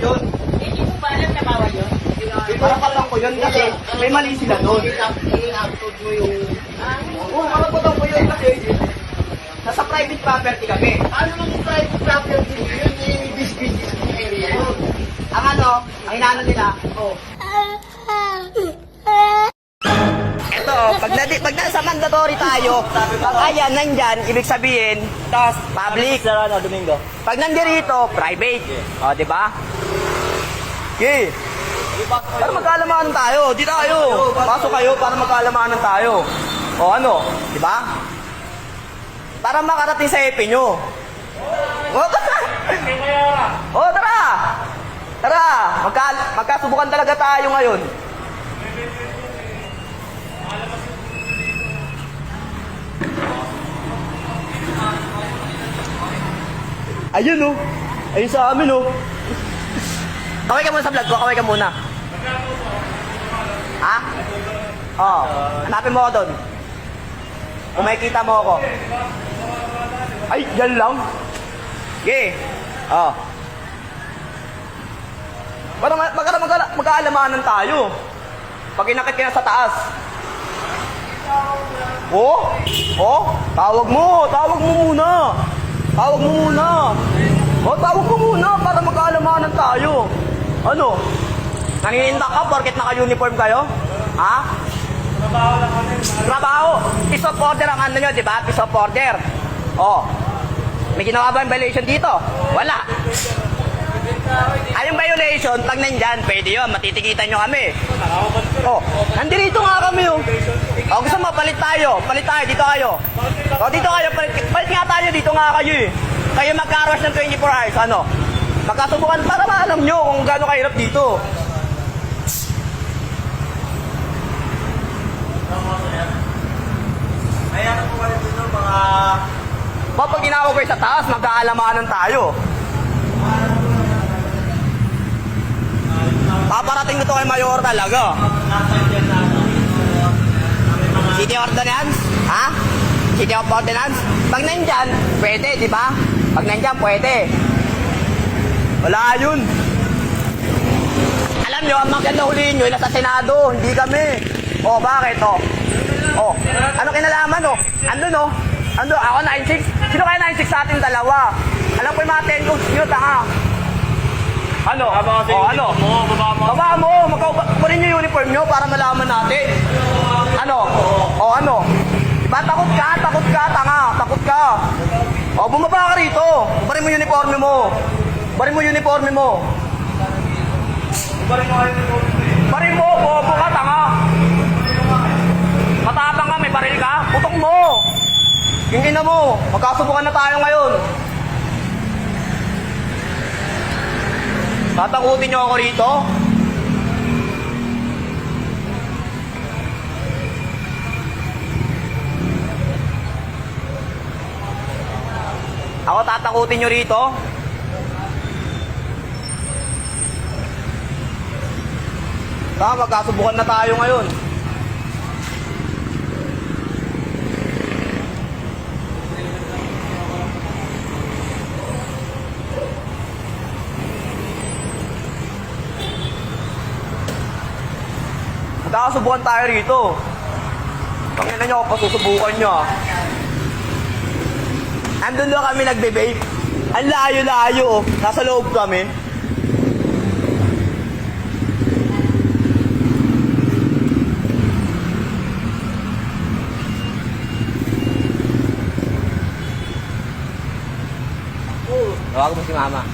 yun. Hindi ko pa alam na bawal yun. Karapatan ko yun kasi may mali sila doon. I-upload mo yung... Oo, karapatan ko yun kasi nasa private property kami. Ano lang yung private property mo yun? This business area yun. Ang ang inaano nila, pag nasa mandatory tayo, pag ayan, nandyan, ibig sabihin, public. Domingo. Pag nandirito, private. O, di ba? Okay. Para magkalamanan tayo. Di tayo. Pasok kayo para magkalamanan tayo. O, ano? Di ba? Para makarating sa EP nyo. O, tara. O, tara. Tara. Magkasubukan talaga tayo ngayon. Ayun oh. Ayun sa amin oh. Kaway ka muna sa vlog ko. Kaway ka muna. Ha? Oo. Hanapin mo ako doon. Kung makikita mo ako. Ay, yan lang. Okay. Oo. Para magkaalamanan tayo. Pag inakit ka na sa taas. Oh? Oh? Tawag mo muna. Tawag mo muna. O, tawag mo muna para magkaalamanan tayo. Ano? Naninindak ka porket naka-uniform kayo? Ha? Trabaho lang kami. Trabaho. Piece of order ang ano nyo, di ba? Piece of order. O. May ginawa ba yung violation dito? Wala. Ay, yung violation, pag nandyan, pwede yun. Matitikitan nyo kami. O, nandito nga kami, oh. O, gusto mo, palit tayo. Palit tayo, dito kayo. O, dito kayo, palit nga tayo, dito nga kayo, eh. Kayo magka-rush ng 24 hours, ano? Magkasubukan para maalam nyo kung gaano kahirap dito. Ayan po kayo dito mga... Pag ginawag kayo sa taas, magkaalamanan tayo. Paparating ko to kay Mayor talaga. City Ordinance? Ha? City of Ordinance? Pag nandyan, pwede, di ba? Pag nandyan, pwede. Wala yun. Alam nyo, ang maganda huliin nyo, nasa Senado, hindi kami. O, bakit? O, ano kinalaman, o? Andun, o. Andun, ako 9-6. Sino kaya 9-6 sa ating dalawa? Alam ko yung mga 10 codes nyo, tanga. Ano? O, ano? Baba mo. Magkukunin nyo yung uniform nyo para malaman natin. Ano? O, ano? Diba takot ka, tanga. Takot ka. O, bumaba ka rito. Barin mo yung uniforme mo. Barin mo yung uniforme mo. Barin mo, bobo ka, tanga. Matapang ka, may baril ka. Putok mo. Hindi na mo. Magkasubukan na tayo ngayon. Tatakutin nyo ako rito? Ako tatakutin nyo rito? Magkasubukan na tayo ngayon. Magkakasubukan tayo rito. Pangina nyo, pasusubukan nyo. Andun lang kami nagbe-vape. Ang layo-layo, oh. Nasa loob kami. Tawag mo si mama.